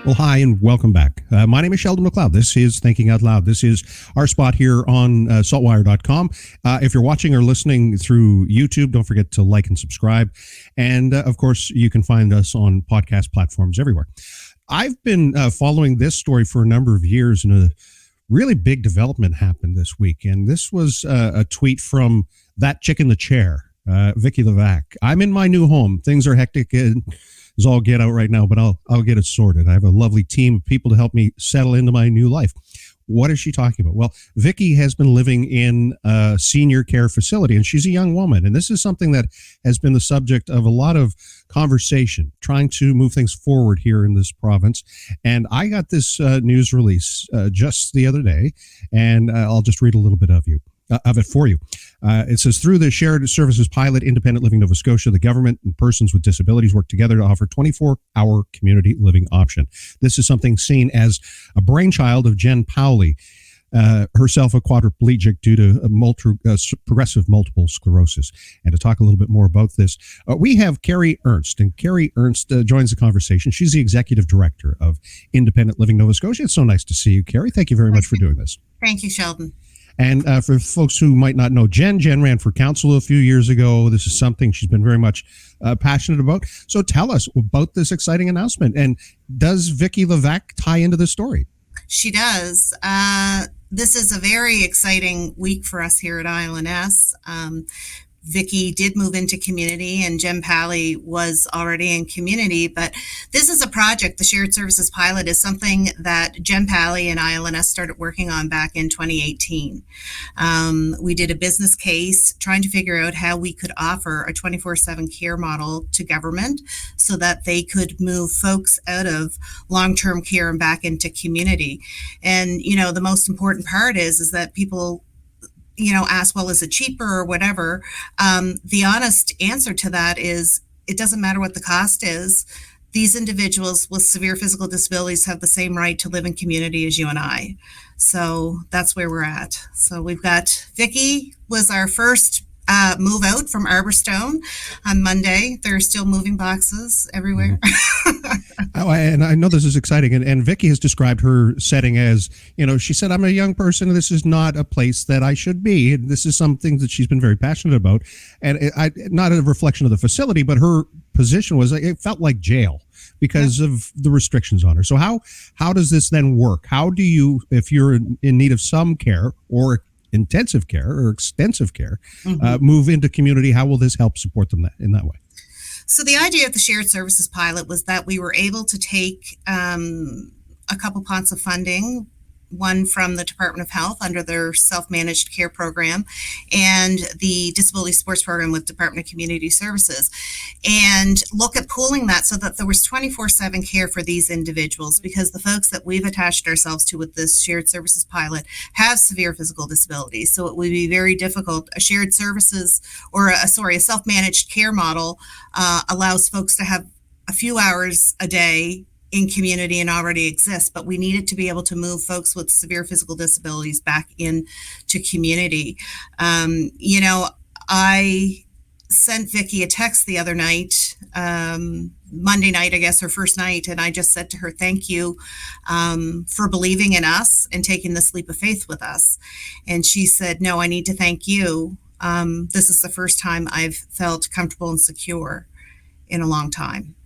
Well, hi, and welcome back. My name is Sheldon McLeod. This is Thinking Out Loud. This is our spot here on SaltWire.com. If you're watching or listening through YouTube, don't forget to like and subscribe. And, of course, you can find us on podcast platforms everywhere. I've been following this story for a number of years, and a really big development happened this week. And this was a tweet from that chick in the chair, Vicky Levack. I'm in my new home. Things are hectic and is all get out right now, but I'll get it sorted. I have a lovely team of people to help me settle into my new life. What is she talking about? Well, Vicky has been living in a senior care facility, and she's a young woman. And this is something that has been the subject of a lot of conversation, trying to move things forward here in this province. And I got this news release just the other day, and I'll just read a little bit of it for you. It says, through the shared services pilot, Independent Living Nova Scotia, the government and persons with disabilities work together to offer 24-hour community living option. This is something seen as a brainchild of Jen Powley, herself a quadriplegic due to progressive multiple sclerosis. And to talk a little bit more about this, we have Carrie Ernst. And Carrie Ernst joins the conversation. She's the Executive Director of Independent Living Nova Scotia. It's so nice to see you, Carrie. Thank you very much for doing this. Thank you, Sheldon. And for folks who might not know, Jen ran for council a few years ago. This is something she's been very much passionate about. So tell us about this exciting announcement. And does Vicky Levack tie into the story? She does. This is a very exciting week for us here at ILNS. Vicky did move into community, and Jen Powley was already in community, but this is a project, the Shared Services Pilot is something that Jen Powley and ILNS started working on back in 2018. We did a business case trying to figure out how we could offer a 24/7 care model to government so that they could move folks out of long-term care and back into community. And, the most important part is that people ask, well, is it cheaper or whatever? The honest answer to that is it doesn't matter what the cost is. These individuals with severe physical disabilities have the same right to live in community as you and I. So that's where we're at. So we've got Vicky was our first move out from Arborstone on Monday. There are still moving boxes everywhere. And I know this is exciting. And Vicky has described her setting as, she said, I'm a young person. And this is not a place that I should be. And this is something that she's been very passionate about. And not a reflection of the facility, but her position was, it felt like jail because of the restrictions on her. So how does this then work? How do you, if you're in need of some care or intensive care or extensive care, move into community? How will this help support them in that way? So the idea of the Shared Services Pilot was that we were able to take a couple pots of funding, one from the Department of Health under their self-managed care program and the disability sports program with Department of Community Services, and look at pooling that so that there was 24/7 care for these individuals, because the folks that we've attached ourselves to with this Shared Services Pilot have severe physical disabilities. So it would be very difficult. A shared services or a self-managed care model allows folks to have a few hours a day in community and already exists, but we needed to be able to move folks with severe physical disabilities back into community. I sent Vicky a text the other night, Monday night, I guess, her first night, and I just said to her, thank you for believing in us and taking this leap of faith with us. And she said, no, I need to thank you. This is the first time I've felt comfortable and secure in a long time.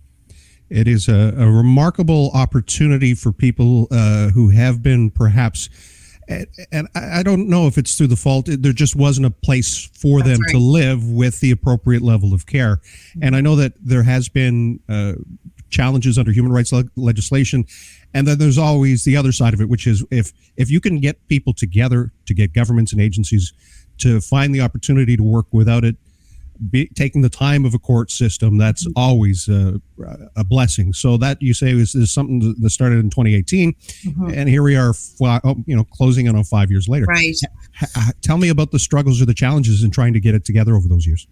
It is a remarkable opportunity for people who have been perhaps, and I don't know if it's through the fault, there just wasn't a place for them to live with the appropriate level of care. And I know that there has been challenges under human rights legislation. And then there's always the other side of it, which is if you can get people together, to get governments and agencies to find the opportunity to work without it taking the time of a court system, that's always a blessing. So that, you say, is something that started in 2018, and here we are, closing in on 5 years later. Right. Tell me about the struggles or the challenges in trying to get it together over those years.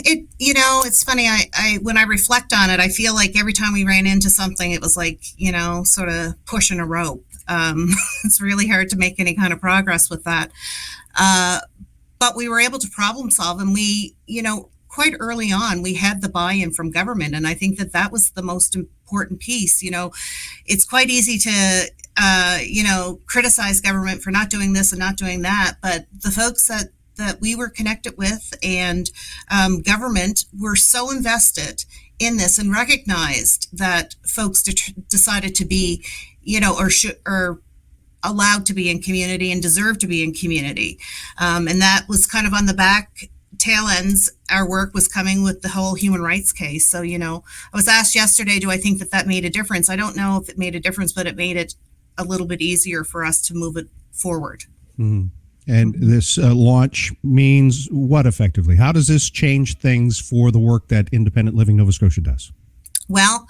It's funny. I when I reflect on it, I feel like every time we ran into something, it was like, sort of pushing a rope. It's really hard to make any kind of progress with that. But we were able to problem solve, and we, quite early on, we had the buy-in from government. And I think that that was the most important piece. It's quite easy to, criticize government for not doing this and not doing that. But the folks that we were connected with and government were so invested in this and recognized that folks decided to be, or allowed to be in community and deserve to be in community. And that was kind of on the back tail ends. Our work was coming with the whole human rights case. So, I was asked yesterday, do I think that made a difference? I don't know if it made a difference, but it made it a little bit easier for us to move it forward. Mm. And this launch means what effectively? How does this change things for the work that Independent Living Nova Scotia does? Well,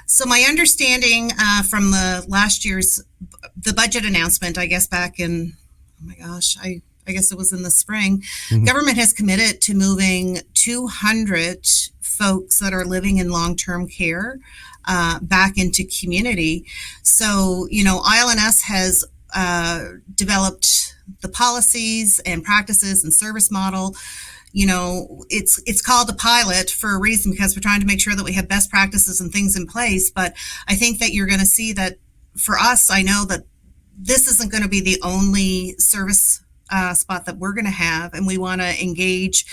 so my understanding from the last year's the budget announcement, I guess back in, I guess it was in the spring, government has committed to moving 200 folks that are living in long-term care back into community. So, ILNS has developed the policies and practices and service model. It's called a pilot for a reason, because we're trying to make sure that we have best practices and things in place. But I think that you're going to see that for us, I know that this isn't going to be the only service spot that we're going to have, and we want to engage,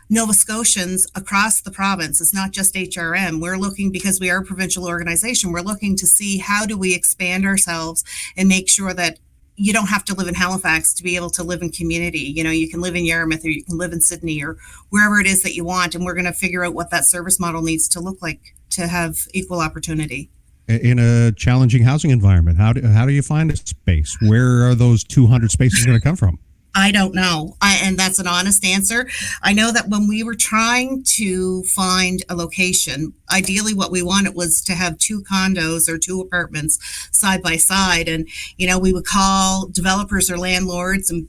Nova Scotians across the province. It's not just HRM. We're looking, because we are a provincial organization, we're looking to see how do we expand ourselves and make sure that you don't have to live in Halifax to be able to live in community. You can live in Yarmouth, or you can live in Sydney, or wherever it is that you want. And we're going to figure out what that service model needs to look like to have equal opportunity. In a challenging housing environment, how do you find a space? Where are those 200 spaces going to come from? I don't know. And that's an honest answer. I know that when we were trying to find a location, ideally what we wanted was to have 2 condos or 2 apartments side by side. And, we would call developers or landlords, and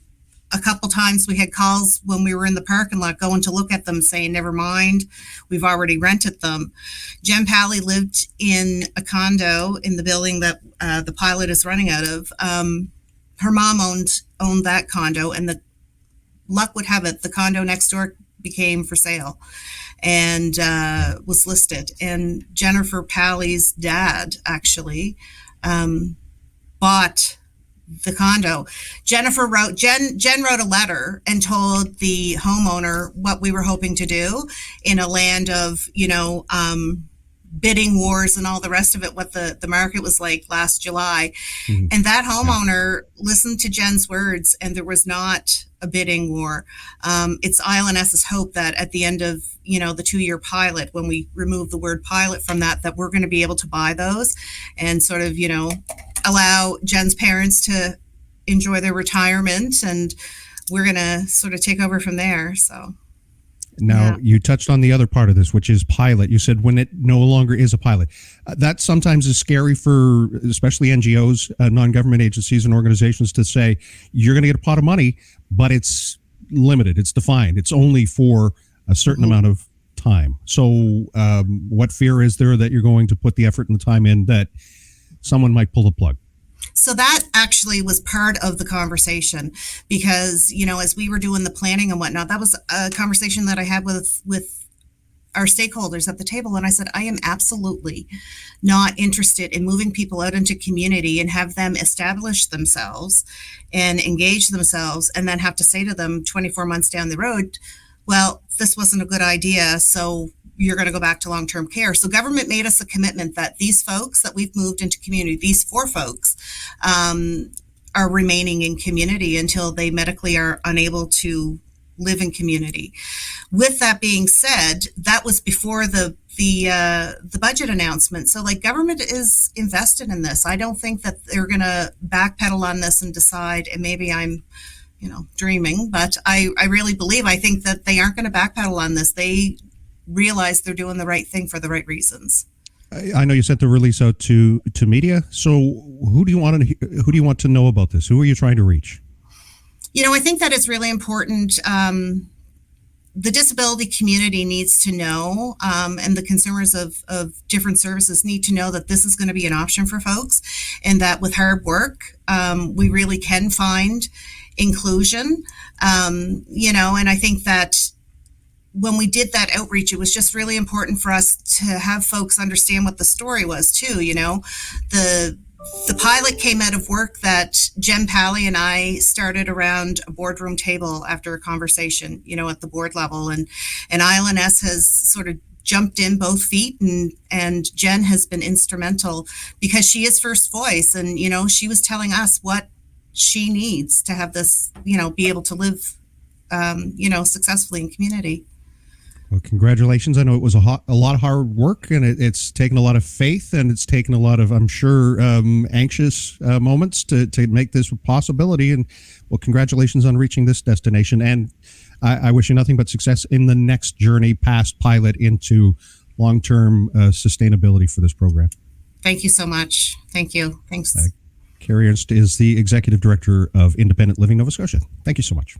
a couple times we had calls when we were in the parking lot going to look at them saying, never mind, we've already rented them. Jen Pally lived in a condo in the building that the pilot is running out of. Her mom owned that condo, and the luck would have it, the condo next door became for sale and was listed. And Jennifer Pally's dad actually bought the condo. Jen wrote a letter and told the homeowner what we were hoping to do in a land of, bidding wars and all the rest of it, what the market was like last July. Mm-hmm. And that homeowner listened to Jen's words, and there was not a bidding war. It's ILNS's hope that at the end of, the 2-year pilot, when we remove the word pilot from that we're going to be able to buy those and sort of, allow Jen's parents to enjoy their retirement, and we're going to sort of take over from there. So. Now, you touched on the other part of this, which is pilot. You said when it no longer is a pilot. That sometimes is scary for especially NGOs, non-government agencies and organizations, to say you're going to get a pot of money, but it's limited. It's defined. It's only for a certain amount of time. So what fear is there that you're going to put the effort and the time in that someone might pull the plug? So that actually was part of the conversation, because, as we were doing the planning and whatnot, that was a conversation that I had with our stakeholders at the table. And I said, I am absolutely not interested in moving people out into community and have them establish themselves and engage themselves and then have to say to them 24 months down the road, well, this wasn't a good idea, so you're going to go back to long-term care. So government made us a commitment that these folks that we've moved into community, these 4 folks, are remaining in community until they medically are unable to live in community. With that being said, that was before the budget announcement. So government is invested in this. I don't think that they're going to backpedal on this and decide, and maybe I'm dreaming, but I really believe, I think that they aren't going to backpedal on this. They realize they're doing the right thing for the right reasons. I know you sent the release out to media. So who do you want to know about this? Who are you trying to reach? I think that it's really important. The disability community needs to know, and the consumers of different services need to know that this is going to be an option for folks, and that with hard work, we really can find inclusion. And I think that when we did that outreach, it was just really important for us to have folks understand what the story was too. The pilot came out of work that Jen Pally and I started around a boardroom table after a conversation, at the board level, and ILNS has sort of jumped in both feet, and Jen has been instrumental because she is first voice, and she was telling us what she needs to have this, be able to live, successfully in community. Well, congratulations. I know it was a lot of hard work, and it's taken a lot of faith, and it's taken a lot of, I'm sure, anxious moments to make this a possibility. And well, congratulations on reaching this destination. And I wish you nothing but success in the next journey past pilot into long-term sustainability for this program. Thank you so much. Thank you. Thanks. Carrie Ernst is the Executive Director of Independent Living Nova Scotia. Thank you so much.